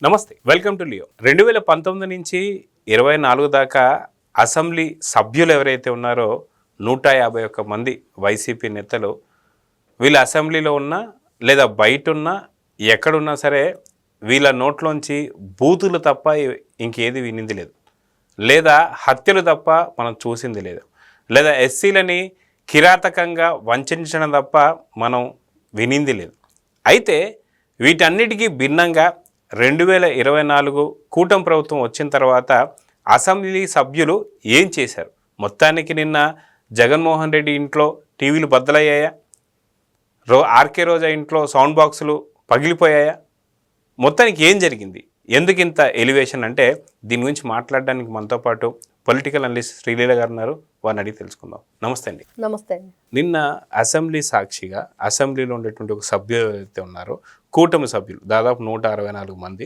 నమస్తే, welcome to Leo. 2019 నుంచి 24 దాకా అసెంబ్లీ సభ్యులు ఎవరైతే ఉన్నారో 151 మంది వైసీపీ నేతలు వీళ్ళ అసెంబ్లీలో ఉన్నా లేదా బయట ఉన్నా ఎక్కడున్నా సరే వీళ్ళ నోట్లోంచి బూతులు తప్ప ఇంకేది వినింది లేదు, లేదా హత్యలు తప్ప మనం చూసింది లేదు, లేదా ఎస్సీలని కిరాతకంగా వంచడం తప్ప మనం వినింది లేదు. అయితే వీటన్నిటికీ భిన్నంగా 2024 కూటమి ప్రభుత్వం వచ్చిన తర్వాత అసెంబ్లీ సభ్యులు ఏం చేశారు? మొత్తానికి నిన్న జగన్మోహన్ రెడ్డి ఇంట్లో టీవీలు బద్దలయ్యాయా? ఆర్కే రోజా ఇంట్లో సౌండ్ బాక్సులు పగిలిపోయాయా? మొత్తానికి ఏం జరిగింది? ఎందుకు ఇంత ఎలివేషన్ అంటే దీని గురించి మాట్లాడడానికి మనతో పాటు పొలిటికల్ అనలిస్ట్ శ్రీలీల గారు ఉన్నారు. వారిని అడిగి తెలుసుకుందాం. నమస్తే అండి. నమస్తే అండి. నిన్న అసెంబ్లీ సాక్షిగా అసెంబ్లీలో ఉండేటువంటి ఒక సభ్యులు అయితే ఉన్నారో కూటమి సభ్యులు దాదాపు 164 మంది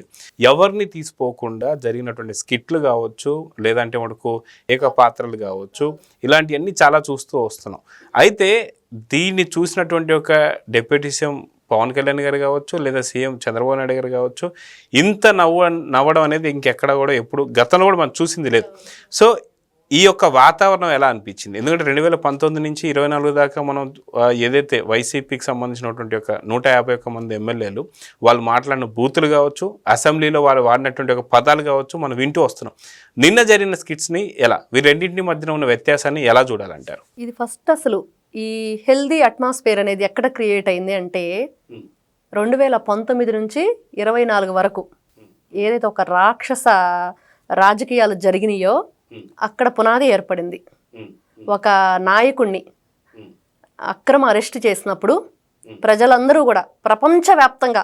ఎవరిని తీసుకోకుండా జరిగినటువంటి స్కిట్లు కావచ్చు, లేదంటే మటుకు ఏకపాత్రలు కావచ్చు, ఇలాంటివన్నీ చాలా చూస్తూ వస్తున్నాం. అయితే దీన్ని చూసినటువంటి ఒక డిప్యూటీ సీఎం పవన్ కళ్యాణ్ గారు కావచ్చు, లేదా సీఎం చంద్రబాబు నాయుడు గారు కావచ్చు, ఇంత నవ్వడం అనేది ఇంకెక్కడ కూడా ఎప్పుడు గతంలో కూడా మనం చూసింది లేదు. సో ఈ యొక్క వాతావరణం ఎలా అనిపించింది? ఎందుకంటే 2019 నుంచి 24 దాకా మనం ఏదైతే వైసీపీకి సంబంధించినటువంటి ఒక 151 మంది ఎమ్మెల్యేలు వాళ్ళు మాట్లాడిన బూతులు కావచ్చు, అసెంబ్లీలో వాళ్ళు వాడినటువంటి ఒక పదాలు కావచ్చు మనం వింటూ వస్తున్నాం. నిన్న జరిగిన స్కిట్స్ని ఎలా, వీరెండింటి మధ్యన ఉన్న వ్యత్యాసాన్ని ఎలా చూడాలంటారు? ఇది ఫస్ట్ అసలు ఈ హెల్దీ అట్మాస్ఫియర్ అనేది ఎక్కడ క్రియేట్ అయింది అంటే 2019 నుంచి 24 వరకు ఏదైతే ఒక రాక్షస రాజకీయాలు జరిగినాయో అక్కడ పునాది ఏర్పడింది. ఒక నాయకుడిని అక్రమ అరెస్ట్ చేసినప్పుడు ప్రజలందరూ కూడా ప్రపంచవ్యాప్తంగా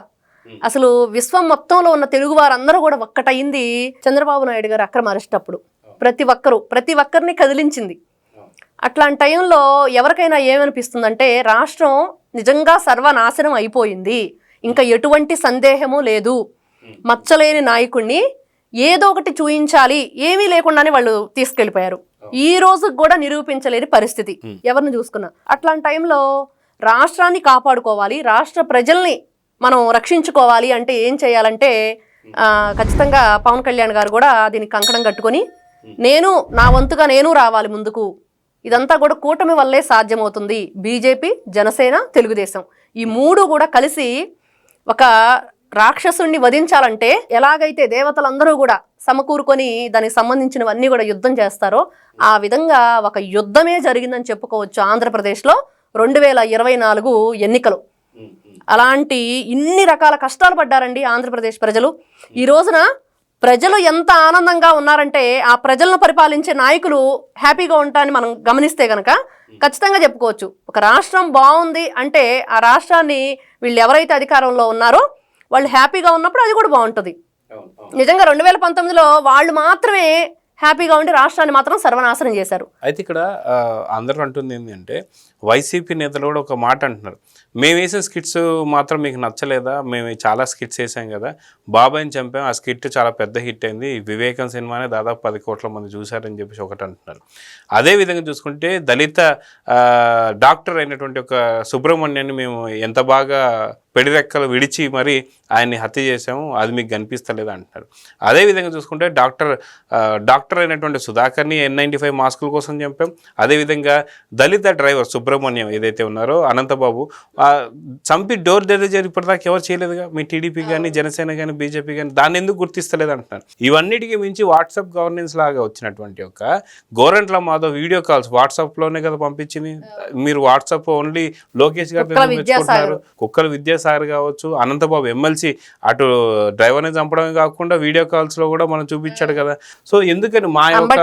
అసలు విశ్వం మొత్తంలో ఉన్న తెలుగు వారందరూ కూడా ఒక్కటయింది చంద్రబాబు నాయుడు గారు అక్రమ అరెస్ట్ అప్పుడు. ప్రతి ఒక్కరిని కదిలించింది. అట్లాంటి టైంలో ఎవరికైనా ఏమనిపిస్తుందంటే రాష్ట్రం నిజంగా సర్వనాశనం అయిపోయింది, ఇంకా ఎటువంటి సందేహము లేదు, మచ్చలేని నాయకుడిని ఏదో ఒకటి చూయించాలి, ఏమీ లేకుండానే వాళ్ళు తీసుకెళ్ళిపోయారు. ఈ రోజుకి కూడా నిరూపించలేని పరిస్థితి ఎవరిని చూసుకున్నా. అట్లాంటి టైంలో రాష్ట్రాన్ని కాపాడుకోవాలి, రాష్ట్ర ప్రజల్ని మనం రక్షించుకోవాలి అంటే ఏం చేయాలంటే ఖచ్చితంగా పవన్ కళ్యాణ్ గారు కూడా దీనికి కంకణం కట్టుకొని నేను నా వంతుగా నేను రావాలి ముందుకు, ఇదంతా కూడా కూటమి వల్లే సాధ్యమవుతుంది, బీజేపీ, జనసేన, తెలుగుదేశం ఈ మూడు కూడా కలిసి ఒక రాక్షసుణ్ణి వధించాలంటే ఎలాగైతే దేవతలందరూ కూడా సమకూరుకొని దానికి సంబంధించినవన్నీ కూడా యుద్ధం చేస్తారో ఆ విధంగా ఒక యుద్ధమే జరిగిందని చెప్పుకోవచ్చు ఆంధ్రప్రదేశ్లో 2024 ఎన్నికలు. అలాంటి ఇన్ని రకాల కష్టాలు పడ్డారండి ఆంధ్రప్రదేశ్ ప్రజలు. ఈ రోజున ప్రజలు ఎంత ఆనందంగా ఉన్నారంటే ఆ ప్రజలను పరిపాలించే నాయకులు హ్యాపీగా ఉంటారని మనం గమనిస్తే కనుక ఖచ్చితంగా చెప్పుకోవచ్చు. ఒక రాష్ట్రం బాగుంది అంటే ఆ రాష్ట్రాన్ని వీళ్ళు ఎవరైతే అధికారంలో ఉన్నారో వాళ్ళు హ్యాపీగా ఉన్నప్పుడు అది కూడా బాగుంటుంది. నిజంగా 2019లో వాళ్ళు మాత్రమే హ్యాపీగా ఉండి రాష్ట్రాన్ని మాత్రం సర్వనాశనం చేశారు. అయితే ఇక్కడ అందరూ అంటుంది ఏంటంటే వైసీపీ నేతలు కూడా ఒక మాట అంటున్నారు, మేము వేసిన స్కిట్స్ మాత్రం మీకు నచ్చలేదా, మేము చాలా స్కిట్స్ వేసాం కదా, బాబాయ్ని చంపాం, ఆ స్కిట్ చాలా పెద్ద హిట్ అయింది, వివేకం సినిమానే దాదాపు 10 కోట్ల మంది చూశారని చెప్పేసి ఒకటి అంటున్నారు. అదేవిధంగా చూసుకుంటే దళిత డాక్టర్ అయినటువంటి ఒక సుబ్రహ్మణ్యాన్ని మేము ఎంత బాగా పెడిరెక్కలు విడిచి మరి ఆయన్ని హత్య చేసాము, అది మీకు కనిపిస్తలేదు అంటున్నారు. అదేవిధంగా చూసుకుంటే డాక్టర్ అయినటువంటి సుధాకర్ని N95 మాస్కుల కోసం చంపాం. అదేవిధంగా దళిత డ్రైవర్ సుబ్రహ్మణ్యం ఏదైతే ఉన్నారో అనంతబాబు చంపి డోర్ డెలివరీ ఇప్పటిదాకా ఎవరు చేయలేదుగా, మీ టీడీపీ కానీ జనసేన కానీ బీజేపీ కానీ, దాన్ని ఎందుకు గుర్తిస్తలేదు అంటున్నారు. ఇవన్నిటికీ మించి వాట్సాప్ గవర్నెన్స్ లాగా వచ్చినటువంటి ఒక గోరంట్ల మాధవ్ వీడియో కాల్స్ వాట్సాప్లోనే కదా పంపించింది. మీరు వాట్సాప్ ఓన్లీ లోకేష్ గారు తెచ్చుకుంటున్నారు, కుక్కల విద్యాసాగర్ కావచ్చు, అనంతబాబు ఎమ్మెల్సీ అటు డ్రైవర్ని చంపడమే కాకుండా వీడియో కాల్స్లో కూడా మనం చూపించాడు కదా. సో ఎందుకని మా యొక్క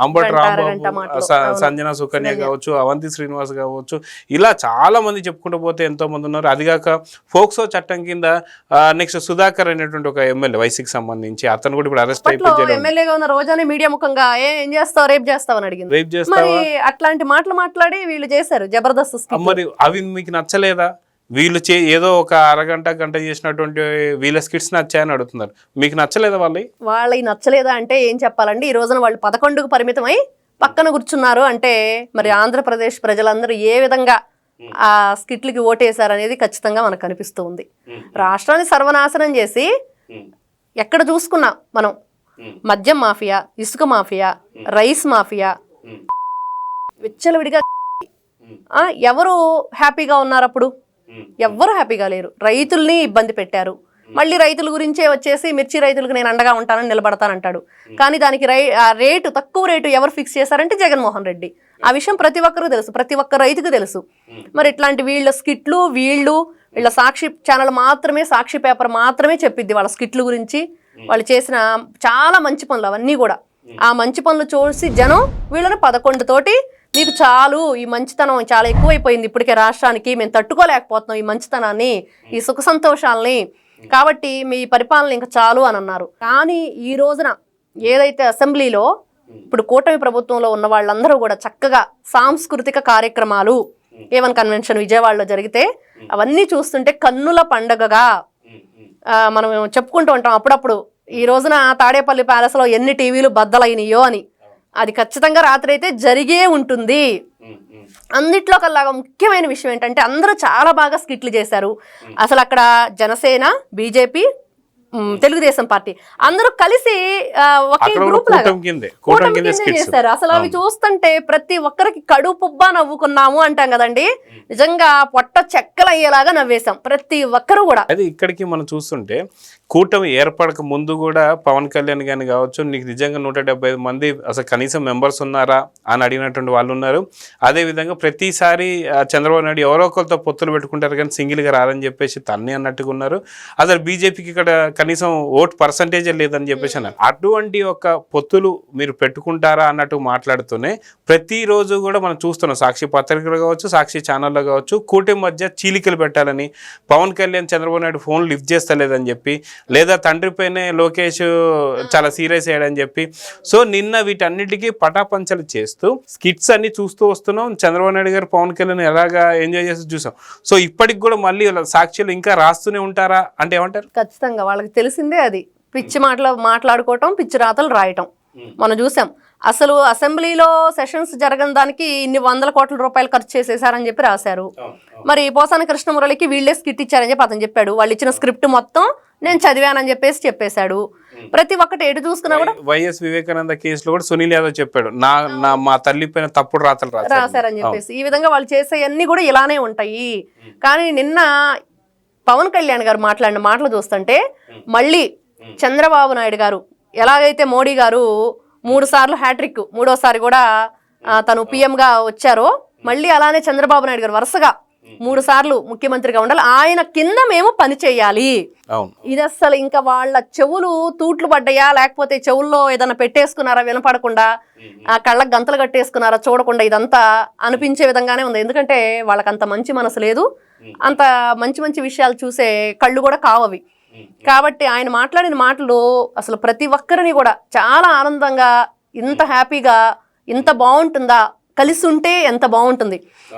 అంబటి రాంబాబు, సంజన సుకన్య కావచ్చు, అవంతి శ్రీనివాస్ కావచ్చు, ఇలా చాలా మంది చెప్పుకుంటూ పోతే ఎంతో మంది ఉన్నారు. అదిగాక ఫోక్సో చట్టం కింద నెక్స్ట్ సుధాకర్ అనేటువంటి ఒక ఎమ్మెల్యే వైసీకి సంబంధించి అతను కూడా ఇప్పుడు అరెస్ట్ అయిపోయి ఎమ్మెల్యేగా ఉన్న రోజానే మీడియా ముఖంగా ఏం చేస్తావు, రేపు చేస్తావని అడిగింది. రేపు చేస్తావా అట్లాంటి మాటలు మాట్లాడి వీళ్ళు చేశారు జబర్దస్త్. మరి అవి మీకు నచ్చలేదా? వీళ్ళు ఏదో ఒక అరగంట గంట చేసినటువంటి వీళ్ళ స్కిట్స్ నచ్చాయని అడుగుతున్నారు, మీకు నచ్చలేదా? వాళ్ళకి నచ్చలేదా అంటే ఏం చెప్పాలండి, ఈ రోజున వాళ్ళు 11కు పరిమితమై పక్కన కూర్చున్నారు అంటే మరి ఆంధ్రప్రదేశ్ ప్రజలందరూ ఏ విధంగా ఆ స్కిట్లకి ఓటేశారనేది ఖచ్చితంగా మనకు కనిపిస్తూ ఉంది. రాష్ట్రాన్ని సర్వనాశనం చేసి ఎక్కడ చూసుకున్నా మనం మద్యం మాఫియా, ఇసుక మాఫియా, రైస్ మాఫియా, విచ్చలవిడిగా ఎవరు హ్యాపీగా ఉన్నారు అప్పుడు? ఎవ్వరు హ్యాపీగా లేరు. రైతుల్ని ఇబ్బంది పెట్టారు. మళ్ళీ రైతుల గురించే వచ్చేసి మిర్చి రైతులకు నేను అండగా ఉంటానని నిలబడతానంటాడు. కానీ దానికి రేటు, తక్కువ రేటు ఎవరు ఫిక్స్ చేశారంటే జగన్మోహన్ రెడ్డి. ఆ విషయం ప్రతి ఒక్కరికి తెలుసు, ప్రతి ఒక్క రైతుకు తెలుసు. మరి ఇట్లాంటి వీళ్ళ స్కిట్లు, వీళ్ళ సాక్షి ఛానల్ మాత్రమే, సాక్షి పేపర్ మాత్రమే చెప్పిద్ది వాళ్ళ స్కిట్ల గురించి, వాళ్ళు చేసిన చాలా మంచి పనులు అవన్నీ కూడా. ఆ మంచి పనులు చూసి జనం వీళ్ళని 11 తోటి మీకు చాలు, ఈ మంచితనం చాలా ఎక్కువైపోయింది ఇప్పటికే రాష్ట్రానికి, మేము తట్టుకోలేకపోతున్నాం ఈ మంచితనాన్ని, ఈ సుఖ సంతోషాలని, కాబట్టి మీ పరిపాలన ఇంకా చాలు అని అన్నారు. కానీ ఈ రోజున ఏదైతే అసెంబ్లీలో ఇప్పుడు కూటమి ప్రభుత్వంలో ఉన్న వాళ్ళందరూ కూడా చక్కగా సాంస్కృతిక కార్యక్రమాలు, ఏవన్ కన్వెన్షన్ విజయవాడలో జరిగితే అవన్నీ చూస్తుంటే కన్నుల పండగగా మనం చెప్పుకుంటూ ఉంటాం అప్పుడప్పుడు. ఈ రోజున తాడేపల్లి ప్యాలెస్లో ఎన్ని టీవీలు బద్దలైనయో అని, అది ఖచ్చితంగా రాత్రి అయితే జరిగే ఉంటుంది. అన్నిట్లో కల్లాగా ముఖ్యమైన విషయం ఏంటంటే అందరూ చాలా బాగా స్కిట్లు చేశారు. అసలు అక్కడ జనసేన, బీజేపీ, తెలుగుదేశం పార్టీ అందరూ కలిసి ఒకే గ్రూప్ లాగా కూటమి కింద చేశారు. అసలు అవి చూస్తుంటే ప్రతి ఒక్కరికి కడుపుబ్బా నవ్వుకున్నాము అంటాం కదండి, నిజంగా పొట్ట చెక్కలు అయ్యేలాగా నవ్వేశాం ప్రతి ఒక్కరు కూడా. అది ఇక్కడికి మనం చూస్తుంటే కూటమి ఏర్పడక ముందు కూడా పవన్ కళ్యాణ్ గాని కావచ్చు, నీకు నిజంగా 175 మంది అసలు కనీసం మెంబర్స్ ఉన్నారా అని అడిగినటువంటి వాళ్ళు ఉన్నారు. అదేవిధంగా ప్రతిసారి చంద్రబాబు నాయుడు ఎవరో ఒకరితో పొత్తులు పెట్టుకుంటారు కానీ సింగిల్గా రాదని చెప్పేసి తన్ని అన్నట్టుగా ఉన్నారు. అసలు బీజేపీకి ఇక్కడ కనీసం ఓట్ పర్సంటేజే లేదని చెప్పేసి అన్నారు. అటువంటి ఒక పొత్తులు మీరు పెట్టుకుంటారా అన్నట్టు మాట్లాడుతూనే ప్రతిరోజు కూడా మనం చూస్తున్నాం, సాక్షి పత్రికలు కావచ్చు, సాక్షి ఛానల్లో కావచ్చు, కూటమి మధ్య చీలికలు పెట్టాలని, పవన్ కళ్యాణ్ చంద్రబాబు నాయుడు ఫోన్ లిఫ్ట్ చేస్తలేదని చెప్పి, లేదా తండ్రిపైనే లోకేష్ చాలా సీరియస్ అయ్యాడని చెప్పి, సో నిన్న వీటన్నిటికీ పటాపంచలు చేస్తూ స్కిట్స్ అన్ని చూస్తూ వస్తున్నాం. చంద్రబాబు నాయుడు గారు పవన్ కళ్యాణ్ ఎలాగా ఎంజాయ్ చేస్తూ చూసాం. సో ఇప్పటికి కూడా మళ్ళీ సాక్షులు ఇంకా రాస్తూనే ఉంటారా అంటే ఏమంటారు? ఖచ్చితంగా వాళ్ళకి తెలిసిందే అది, పిచ్చి మాట్లాడుకోవటం, పిచ్చి రాతలు రాయటం మనం చూసాం. అసలు అసెంబ్లీలో సెషన్స్ జరగని దానికి ఇన్ని 100 కోట్ల రూపాయలు ఖర్చు చేసేసారని చెప్పి రాశారు. మరి పోసాని కృష్ణమురళికి వీళ్ళే స్కిట్ ఇచ్చారని చెప్పి అతను చెప్పాడు. వాళ్ళు ఇచ్చిన స్క్రిప్ట్ మొత్తం నేను చదివానని చెప్పేశాడు. ప్రతి ఒక్కటి ఎటు చూసుకున్నా కూడా వైఎస్ వివేకానంద కేసులో కూడా సునీల్ యాదవ్ చెప్పాడు, మా తల్లి పైన తప్పుడు రాతలు రాశారని చెప్పేసి. ఈ విధంగా వాళ్ళు చేసేవన్నీ కూడా ఇలానే ఉంటాయి. కానీ నిన్న పవన్ కళ్యాణ్ గారు మాట్లాడిన మాటలు చూస్తుంటే మళ్ళీ చంద్రబాబు నాయుడు గారు ఎలాగైతే మోడీ గారు 3 సార్లు హ్యాట్రిక్, 3వసారి కూడా తను పిఎంగా వచ్చారో, మళ్ళీ అలానే చంద్రబాబు నాయుడు గారు వరుసగా 3 సార్లు ముఖ్యమంత్రిగా ఉండాలి, ఆయన కింద మేము పని చేయాలి. ఇది అసలు ఇంకా వాళ్ళ చెవులు తూట్లు పడ్డాయా, లేకపోతే చెవుల్లో ఏదైనా పెట్టేసుకున్నారా వినపడకుండా, ఆ కళ్ళకు గంతలు కట్టేసుకున్నారా చూడకుండా, ఇదంతా అనిపించే విధంగానే ఉంది. ఎందుకంటే వాళ్ళకి అంత మంచి మనసు లేదు, అంత మంచి విషయాలు చూసే కళ్ళు కూడా కావవి. కాబట్టి ఆయన మాట్లాడిన మాటలు అసలు ప్రతి ఒక్కరిని కూడా చాలా ఆనందంగా, ఇంత హ్యాపీగా, ఇంత బాగుంటుందా, కలిసి ఉంటే ఎంత బాగుంటుంది.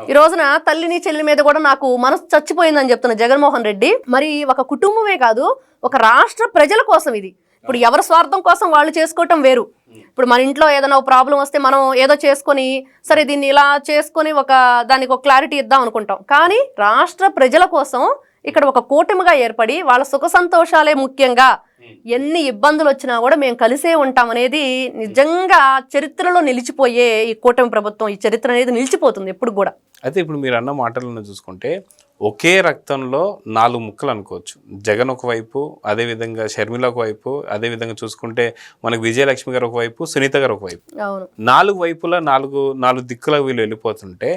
ఈ రోజున తల్లిని చెల్లి మీద కూడా నాకు మనసు చచ్చిపోయిందని చెప్తున్న జగన్మోహన్ రెడ్డి. మరి ఒక కుటుంబమే కాదు, ఒక రాష్ట్ర ప్రజల కోసం ఇది. ఇప్పుడు ఎవరి స్వార్థం కోసం వాళ్ళు చేసుకోవటం వేరు. ఇప్పుడు మన ఇంట్లో ఏదైనా ఒక ప్రాబ్లం వస్తే మనం ఏదో చేసుకొని, సరే దీన్ని ఇలా చేసుకొని దానికి ఒక క్లారిటీ ఇద్దాం అనుకుంటాం. కానీ రాష్ట్ర ప్రజల కోసం ఇక్కడ ఒక కూటమిగా ఏర్పడి వాళ్ళ సుఖ సంతోషాలే ముఖ్యంగా, ఎన్ని ఇబ్బందులు వచ్చినా కూడా మేము కలిసే ఉంటాం అనేది నిజంగా చరిత్రలో నిలిచిపోయే ఈ కూటమి ప్రభుత్వం, ఈ చరిత్ర అనేది నిలిచిపోతుంది ఎప్పుడు కూడా. అయితే ఇప్పుడు మీరు అన్న మాటలను చూసుకుంటే ఒకే రక్తంలో 4 ముక్కలు అనుకోవచ్చు. జగన్ ఒకవైపు, అదేవిధంగా షర్మిల ఒకవైపు, అదేవిధంగా చూసుకుంటే మనకు విజయలక్ష్మి గారు ఒకవైపు, సునీత గారు ఒకవైపు, 4 వైపులా 4 దిక్కుల వీళ్ళు వెళ్ళిపోతుంటే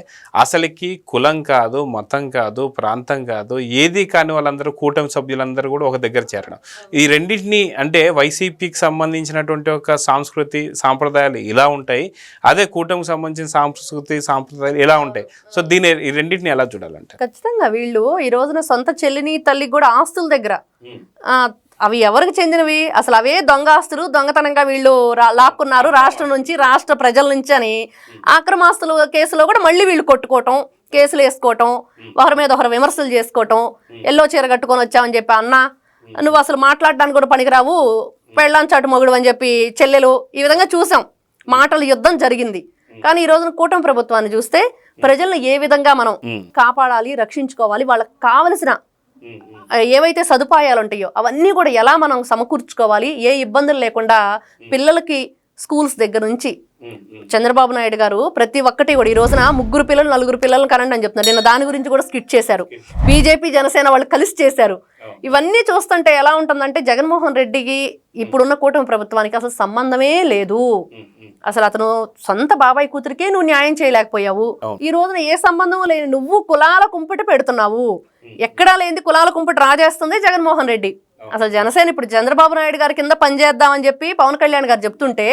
అసలుకి కులం కాదు, మతం కాదు, ప్రాంతం కాదు, ఏది కాని వాళ్ళందరూ కూటమి సభ్యులందరూ కూడా ఒక దగ్గర చేరడం. ఈ రెండింటినీ అంటే వైసీపీకి సంబంధించినటువంటి ఒక సంస్కృతి సాంప్రదాయాలు ఇలా ఉంటాయి, అదే కూటమికి సంబంధించిన సంస్కృతి సాంప్రదాయాలు ఇలా ఉంటాయి. సో ఈ రెండింటిని ఎలా చూడాలంటే ఖచ్చితంగా వీళ్ళు ఈ రోజున సొంత చెల్లిని తల్లికి కూడా ఆస్తుల దగ్గర, అవి ఎవరికి చెందినవి, అసలు అవే దొంగ ఆస్తులు, దొంగతనంగా వీళ్ళు లాక్కున్నారు రాష్ట్రం నుంచి, రాష్ట్ర ప్రజల నుంచి అని ఆక్రమాస్తుల కేసులో కూడా మళ్ళీ వీళ్ళు కొట్టుకోవటం, కేసులు వేసుకోవటం, ఒకరి మీద ఒకరు విమర్శలు చేసుకోవటం, ఎల్లో చీర కట్టుకొని వచ్చామని చెప్పి అన్న నువ్వు అసలు మాట్లాడడానికి కూడా పనికిరావు, పెళ్ళాం చాటు మొగుడు అని చెప్పి చెల్లెలు, ఈ విధంగా చూసాం. మాటల యుద్ధం జరిగింది. కానీ ఈ రోజున కూటమి ప్రభుత్వాన్ని చూస్తే ప్రజలను ఏ విధంగా మనం కాపాడాలి, రక్షించుకోవాలి, వాళ్ళకి కావలసిన ఏవైతే సదుపాయాలు ఉంటాయో అవన్నీ కూడా ఎలా మనం సమకూర్చుకోవాలి, ఏ ఇబ్బందులు లేకుండా పిల్లలకి స్కూల్స్ దగ్గర నుంచి చంద్రబాబు నాయుడు గారు ప్రతి ఒక్కటి కూడా ఈ రోజున 3 పిల్లలు 4 పిల్లలను కనండి అని చెప్తున్నారు. నిన్న దాని గురించి కూడా స్కిట్ చేశారు. బీజేపీ జనసేన వాళ్ళు కలిసి చేశారు. ఇవన్నీ చూస్తుంటే ఎలా ఉంటుందంటే జగన్మోహన్ రెడ్డికి ఇప్పుడున్న కూటమి ప్రభుత్వానికి అసలు సంబంధమే లేదు. అసలు అతను సొంత బాబాయ్ కూతురికే నువ్వు న్యాయం చేయలేకపోయావు. ఈ రోజున ఏ సంబంధం లేని నువ్వు కులాల కుంపటి పెడుతున్నావు. ఎక్కడా లేని కులాల కుంపటి రాజేస్తుంది జగన్మోహన్ రెడ్డి. అసలు జనసేన ఇప్పుడు చంద్రబాబు నాయుడు గారి కింద పనిచేద్దామని చెప్పి పవన్ కళ్యాణ్ గారు చెప్తుంటే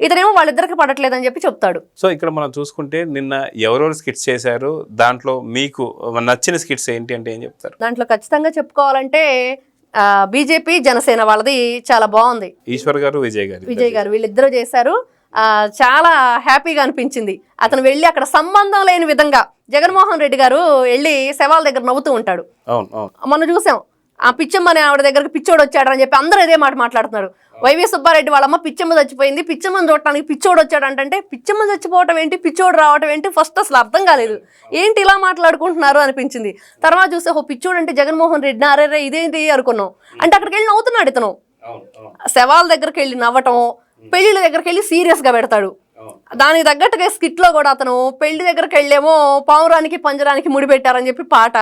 ఇతనేమో వాళ్ళిద్దరికి పడట్లేదని చెప్పి చెప్తాడు. సో ఇక్కడ మనం చూసుకుంటే నిన్న ఎవరెవరు స్కిట్స్ చేశారు, దాంట్లో మీకు నచ్చిన స్కిట్స్ ఏంటి అంటే ఏం చెప్తారు? దాంట్లో ఖచ్చితంగా చెప్పుకోవాలంటే బీజేపీ జనసేన వాళ్ళది చాలా బాగుంది. ఈశ్వర్ గారు, విజయ్ గారు వీళ్ళిద్దరూ చేశారు. చాలా హ్యాపీగా అనిపించింది. అతను వెళ్ళి అక్కడ సంబంధం లేని విధంగా జగన్మోహన్ రెడ్డి గారు వెళ్ళి శవాల దగ్గర నవ్వుతూ ఉంటాడు. మనం చూసాం ఆ పిచ్చమ్మని ఆవిడ దగ్గరకు పిచ్చోడు వచ్చాడు అని చెప్పి అందరూ ఇదే మాట మాట్లాడుతున్నారు. వైవి సుబ్బారెడ్డి వాళ్ళమ్మ పిచ్చమ్మ చచ్చిపోయింది, పిచ్చమ్మని చూడటానికి పిచ్చోడు వచ్చాడు అంటే పిచ్చమ్మ చచ్చిపోవటం ఏంటి, పిచ్చోడు రావటం ఏంటి, ఫస్ట్ అసలు అర్థం కాలేదు. ఏంటి ఇలా మాట్లాడుకుంటున్నారు అనిపించింది. తర్వాత చూస్తే ఓ పిచ్చోడు అంటే జగన్మోహన్ రెడ్డి, అరే ఇదేంటి అనుకున్నాం. అంటే అక్కడికి వెళ్ళి నవ్వుతున్నాడు ఇతను. శవాల దగ్గరికి వెళ్ళి నవ్వటం, పెళ్లిళ్ళ దగ్గరికి వెళ్ళి సీరియస్గా పెడతాడు. దానికి తగ్గట్టుగా స్కిట్ లో కూడా అతను పెళ్లి దగ్గరికి వెళ్ళేమో పావురానికి పంజరానికి ముడి పెట్టారని చెప్పి పాట,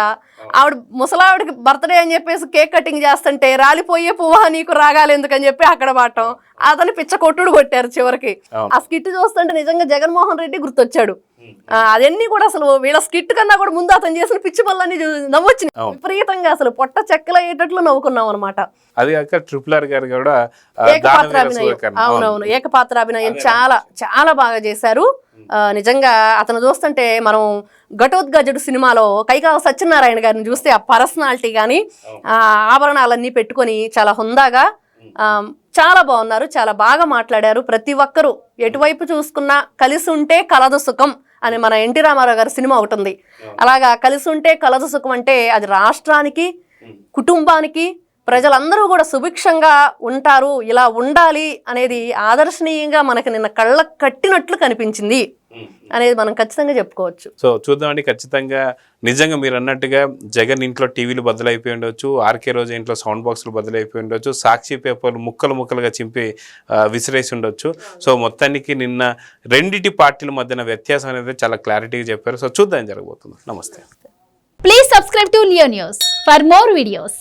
ఆవిడ ముసలావిడికి బర్త్డే అని చెప్పేసి కేక్ కటింగ్ చేస్తుంటే రాలిపోయే పువ్వా నీకు రాగాలి ఎందుకని చెప్పి అక్కడ పాడటం, అతను పిచ్చ కొట్టుడు కొట్టారు చివరికి. ఆ స్కిట్ చూస్తుంటే నిజంగా జగన్మోహన్ రెడ్డి గుర్తొచ్చాడు. అవన్నీ కూడా అసలు వీళ్ళ స్కిట్ కన్నా కూడా ముందు అతను చేసిన పిచ్చి పనులన్నీ నవ్వొచ్చినాయి విపరీతంగా. అసలు పొట్ట చెక్కలయ్యేటట్లు నవ్వుకున్నాం అనమాట. అది కాక RRR గారు కూడా ఏకపాత్రాభినయం, అవునవును ఏకపాత్రాభినయం చాలా చాలా బాగా చేశారు. నిజంగా అతను చూస్తుంటే మనం ఘటోద్గజుడు సినిమాలో కైకాల సత్యనారాయణ గారిని చూస్తే ఆ పర్సనాలిటీ కానీ ఆభరణాలన్నీ పెట్టుకొని చాలా హుందాగా చాలా బాగున్నారు. చాలా బాగా మాట్లాడారు. ప్రతి ఒక్కరూ ఎటువైపు చూసుకున్నా కలిసి ఉంటే కలదు సుఖం అని మన ఎన్టీ రామారావు గారి సినిమా ఒకటి ఉంది. అలాగా కలిసి ఉంటే కలదు సుఖం అంటే అది రాష్ట్రానికి, కుటుంబానికి, ప్రజలందరూ కూడా సుభిక్షంగా ఉంటారు, ఇలా ఉండాలి అనేది ఆదర్శనీయంగా మనకి నిన్న కళ్ళకు కట్టినట్లు కనిపించింది అనేది మనం ఖచ్చితంగా చెప్పుకోవచ్చు. సో చూద్దామండి, ఖచ్చితంగా నిజంగా మీరు అన్నట్టుగా జగన్ ఇంట్లో టీవీలు బదులైపోయి ఉండొచ్చు, ఆర్కే రోజా ఇంట్లో సౌండ్ బాక్సులు బదులైపోయి ఉండొచ్చు, సాక్షి పేపర్లు ముక్కలుగా చింపి విసిరేసి ఉండొచ్చు. సో మొత్తానికి నిన్న రెండిటి పార్టీల మధ్యన వ్యత్యాసం అనేది చాలా క్లారిటీగా చెప్పారు. సో చూద్దాం జరగబోతుంది. నమస్తే. Please subscribe to Leo news for more videos.